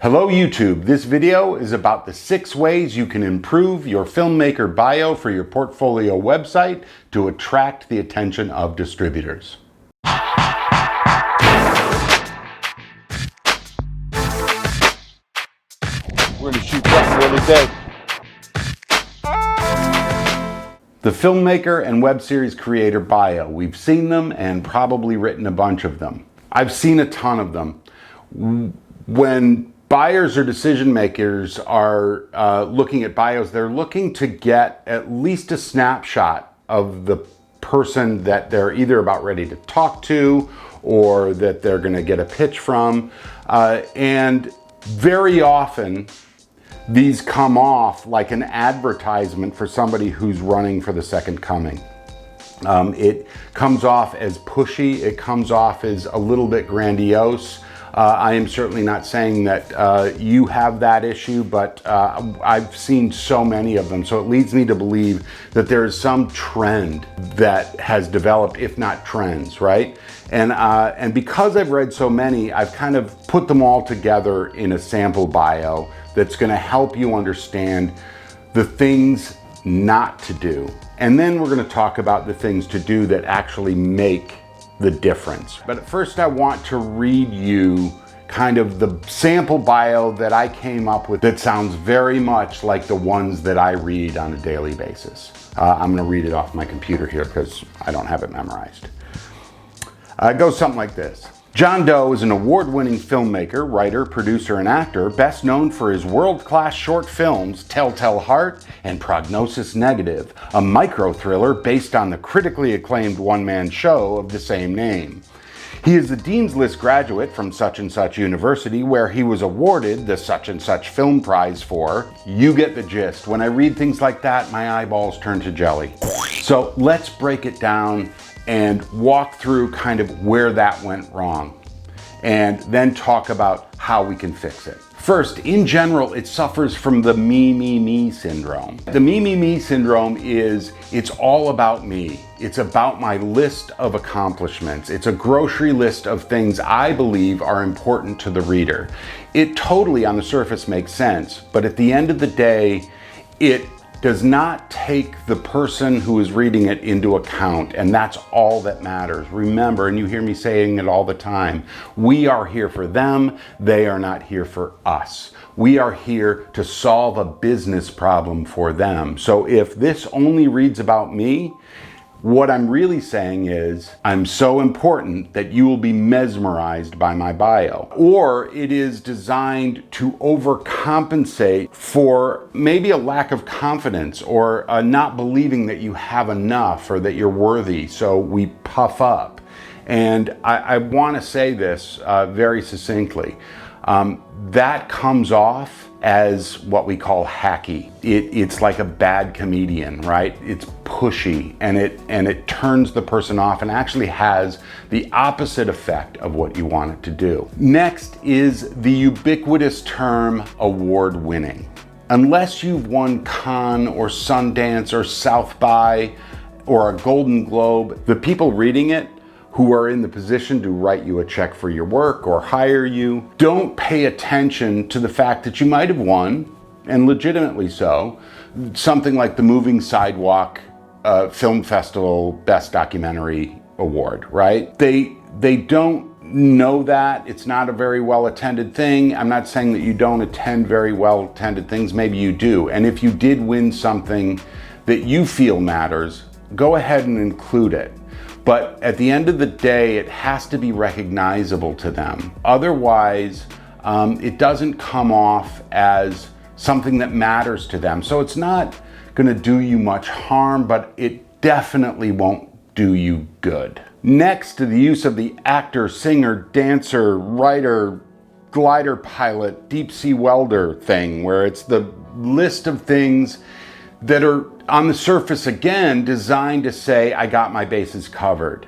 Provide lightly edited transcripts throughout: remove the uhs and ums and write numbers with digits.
Hello YouTube, this video is about the 6 ways you can improve your filmmaker bio for your portfolio website to attract the attention of distributors. We're gonna shoot something really big. The filmmaker and web series creator bio. We've seen them and probably written a bunch of them. I've seen a ton of them. When buyers or decision makers are looking at bios, they're looking to get at least a snapshot of the person that they're either about ready to talk to or that they're going to get a pitch from. And very often, these come off like an advertisement for somebody who's running for the second coming. It comes off as pushy. It comes off as a little bit grandiose. I am certainly not saying that you have that issue, but I've seen so many of them. So it leads me to believe that there is some trend that has developed, if not trends, right? And because I've read so many, I've kind of put them all together in a sample bio that's going to help you understand the things not to do. And then we're going to talk about the things to do that actually make the difference. But at first I want to read you kind of the sample bio that I came up with that sounds very much like the ones that I read on a daily basis. I'm going to read it off my computer here because I don't have it memorized. It goes something like this. John Doe is an award-winning filmmaker, writer, producer, and actor, best known for his world-class short films Telltale Heart and Prognosis Negative, a micro-thriller based on the critically acclaimed one-man show of the same name. He is a Dean's List graduate from such and such university where he was awarded the such and such film prize for. You get the gist. When I read things like that, my eyeballs turn to jelly. So let's break it down and walk through kind of where that went wrong, and then talk about how we can fix it. First, in general, it suffers from the me syndrome. The me syndrome is, it's all about me. It's about my list of accomplishments. It's a grocery list of things I believe are important to the reader. It totally, on the surface, makes sense, but at the end of the day, it does not take the person who is reading it into account, and that's all that matters. Remember, and you hear me saying it all the time, we are here for them, they are not here for us. We are here to solve a business problem for them. So if this only reads about me, what I'm really saying is, I'm so important that you will be mesmerized by my bio. Or it is designed to overcompensate for maybe a lack of confidence or not believing that you have enough or that you're worthy, so we puff up. And I want to say this very succinctly. That comes off as what we call hacky. It's like a bad comedian, right? It's pushy and it turns the person off and actually has the opposite effect of what you want it to do. Next is the ubiquitous term award-winning. Unless you've won Cannes or Sundance or South by or a Golden Globe, the people reading it who are in the position to write you a check for your work or hire you don't pay attention to the fact that you might have won, and legitimately so, something like the Moving Sidewalk Film Festival Best Documentary Award, right? They don't know that. It's not a very well attended thing. I'm not saying that you don't attend very well attended things. Maybe you do. And if you did win something that you feel matters, go ahead and include it. But at the end of the day, it has to be recognizable to them. Otherwise, it doesn't come off as something that matters to them. So it's not going to do you much harm, but it definitely won't do you good. Next to the use of the actor, singer, dancer, writer, glider pilot, deep sea welder thing, where it's the list of things that are on the surface, again, designed to say, I got my bases covered.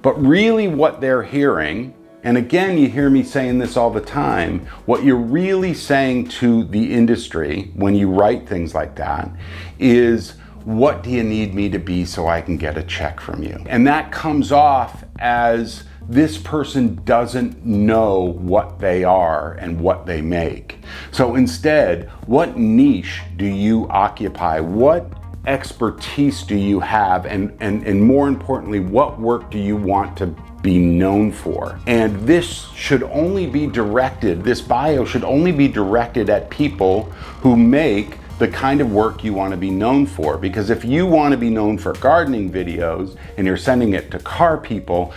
But really what they're hearing, and again, you hear me saying this all the time, what you're really saying to the industry when you write things like that is, what do you need me to be so I can get a check from you? And that comes off as this person doesn't know what they are and what they make. So instead, what niche do you occupy? What expertise do you have? And more importantly, what work do you want to be known for? And this should only be directed, this bio should only be directed at people who make the kind of work you want to be known for. Because if you want to be known for gardening videos and you're sending it to car people,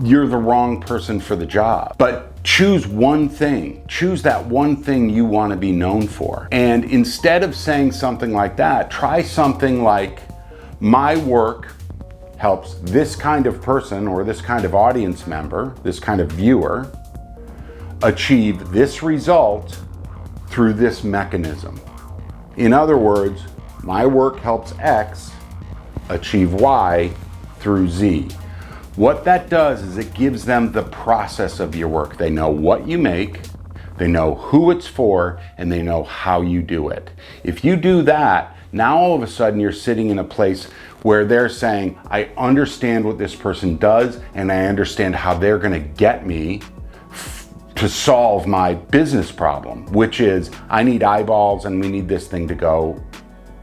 you're the wrong person for the job. But choose one thing. Choose that one thing you want to be known for. And instead of saying something like that, try something like, my work helps this kind of person or this kind of audience member, this kind of viewer, achieve this result through this mechanism. In other words, my work helps X achieve Y through Z. What that does is it gives them the process of your work. They know what you make, they know who it's for, and they know how you do it. If you do that, now all of a sudden you're sitting in a place where they're saying, I understand what this person does, and I understand how they're gonna get me to solve my business problem, which is I need eyeballs and we need this thing to go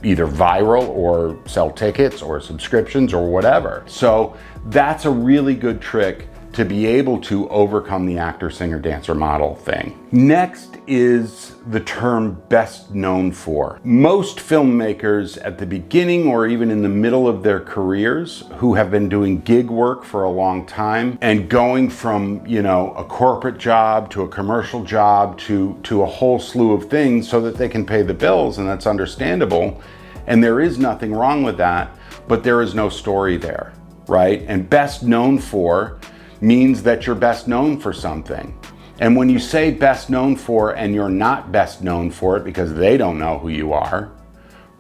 either viral or sell tickets or subscriptions or whatever. So that's a really good trick to be able to overcome the actor, singer, dancer, model thing. Next is the term best known for. Most filmmakers at the beginning or even in the middle of their careers who have been doing gig work for a long time and going from, a corporate job to a commercial job to a whole slew of things so that they can pay the bills, and that's understandable. And there is nothing wrong with that, but there is no story there, right? And best known for means that you're best known for something. And when you say best known for and you're not best known for it because they don't know who you are,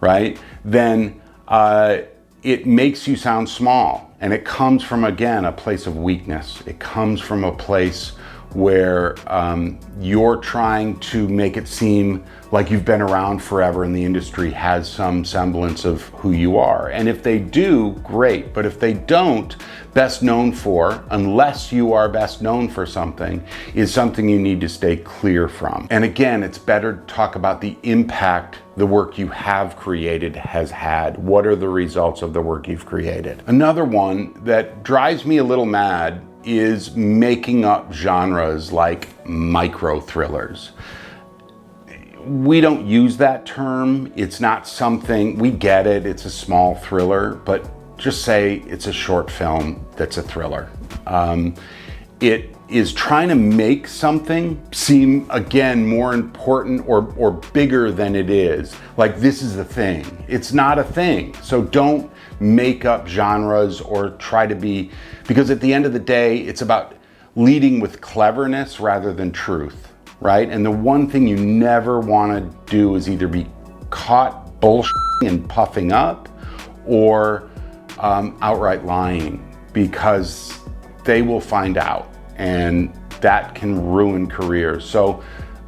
right? Then it makes you sound small. And it comes from, again, a place of weakness. It comes from a place where you're trying to make it seem like you've been around forever and the industry has some semblance of who you are. And if they do, great. But if they don't, best known for, unless you are best known for something, is something you need to stay clear from. And again, it's better to talk about the impact the work you have created has had. What are the results of the work you've created? Another one that drives me a little mad is making up genres like micro thrillers. We don't use that term. It's not something, we get it, it's a small thriller, but just say it's a short film that's a thriller. It is trying to make something seem, again, more important or bigger than it is. Like, this is a thing. It's not a thing. So don't make up genres or try to be, because at the end of the day, it's about leading with cleverness rather than truth, right? And the one thing you never want to do is either be caught bullshitting and puffing up or outright lying, because they will find out, and that can ruin careers. So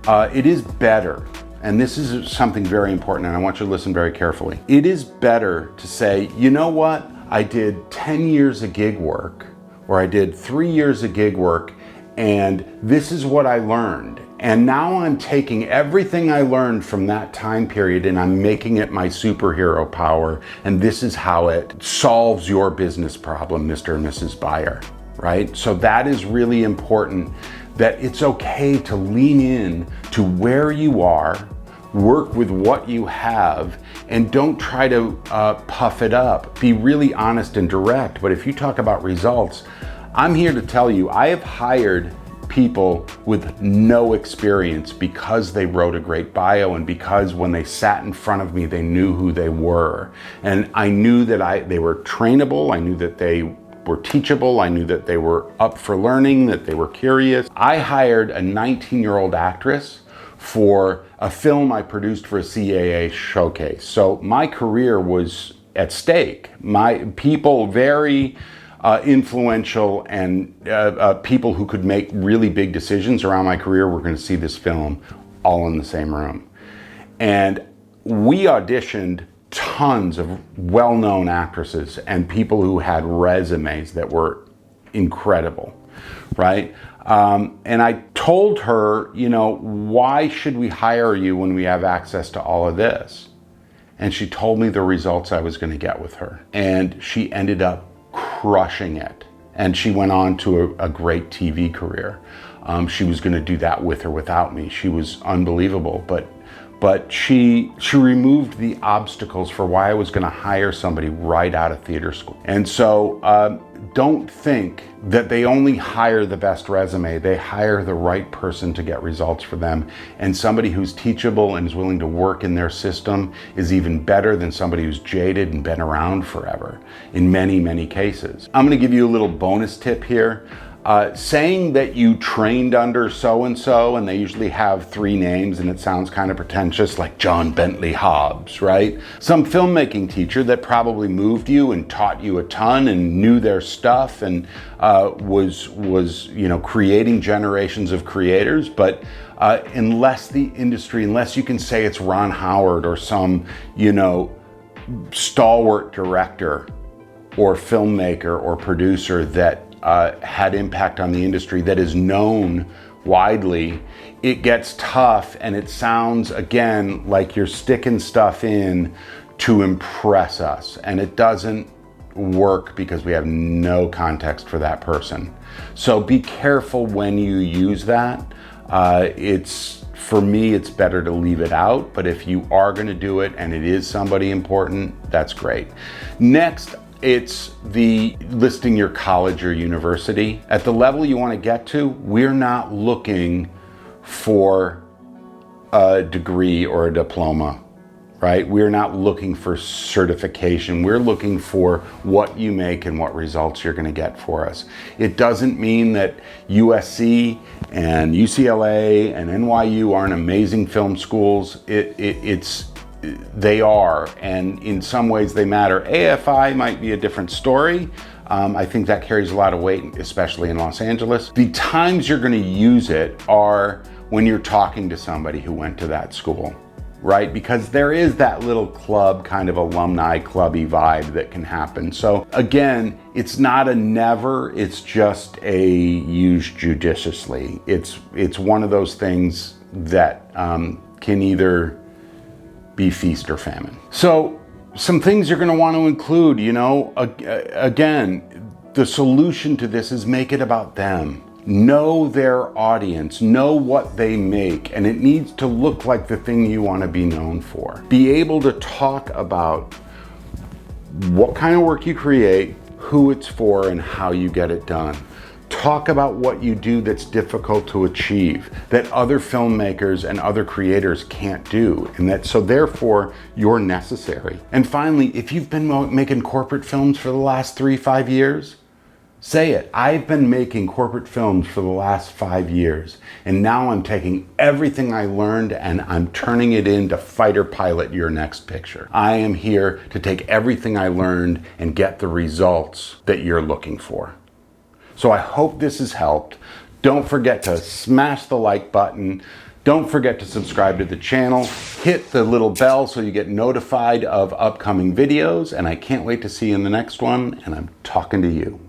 it is better, and this is something very important, and I want you to listen very carefully. It is better to say, you know what, I did 10 years of gig work, or I did 3 years of gig work, and this is what I learned. And now I'm taking everything I learned from that time period and I'm making it my superhero power. And this is how it solves your business problem, Mr. and Mrs. Buyer, right? So that is really important, that it's okay to lean in to where you are, work with what you have, and don't try to puff it up. Be really honest and direct. But if you talk about results, I'm here to tell you, I have hired people with no experience because they wrote a great bio and because when they sat in front of me, they knew who they were. And I knew that they were trainable. I knew that they were teachable. I knew that they were up for learning, that they were curious. I hired a 19-year-old actress for a film I produced for a CAA showcase. So my career was at stake. My people, very influential and people who could make really big decisions around my career were going to see this film all in the same room. And we auditioned tons of well-known actresses and people who had resumes that were incredible, right? And I told her, you know, why should we hire you when we have access to all of this? And she told me the results I was going to get with her. And she ended up crushing it. And she went on to a great TV career. She was going to do that with or without me. She was unbelievable, but she removed the obstacles for why I was going to hire somebody right out of theater school. And so don't think that they only hire the best resume. They hire the right person to get results for them. And somebody who's teachable and is willing to work in their system is even better than somebody who's jaded and been around forever in many, many cases. I'm going to give you a little bonus tip here. Saying that you trained under so-and-so, and they usually have 3 names and it sounds kind of pretentious, like John Bentley Hobbs, right? Some filmmaking teacher that probably moved you and taught you a ton and knew their stuff and was you know, creating generations of creators. But unless you can say it's Ron Howard or some, you know, stalwart director or filmmaker or producer that had impact on the industry that is known widely, it gets tough and it sounds, again, like you're sticking stuff in to impress us. And it doesn't work because we have no context for that person. So be careful when you use that. For me, it's better to leave it out, but if you are going to do it and it is somebody important, that's great. Next, it's the listing your college or university. At the level you want to get to, we're not looking for a degree or a diploma, right? We're not looking for certification. We're looking for what you make and what results you're going to get for us. It doesn't mean that USC and UCLA and NYU aren't amazing film schools. They are, and in some ways they matter. AFI might be a different story. I think that carries a lot of weight, especially in Los Angeles. The times you're going to use it are when you're talking to somebody who went to that school, right? Because there is that little club, kind of alumni clubby vibe that can happen. So again, it's not a never, it's just a use judiciously. It's one of those things that can either be feast or famine. So some things you're going to want to include, you know, again, the solution to this is make it about them. Know their audience, know what they make, and it needs to look like the thing you want to be known for. Be able to talk about what kind of work you create, who it's for, and how you get it done. Talk about what you do that's difficult to achieve, that other filmmakers and other creators can't do, and so therefore you're necessary. And finally, if you've been making corporate films for the last 3-5 years, say it. I've been making corporate films for the last 5 years, and now I'm taking everything I learned and I'm turning it into fighter pilot your next picture. I am here to take everything I learned and get the results that you're looking for. So I hope this has helped. Don't forget to smash the like button. Don't forget to subscribe to the channel. Hit the little bell so you get notified of upcoming videos. And I can't wait to see you in the next one. And I'm talking to you.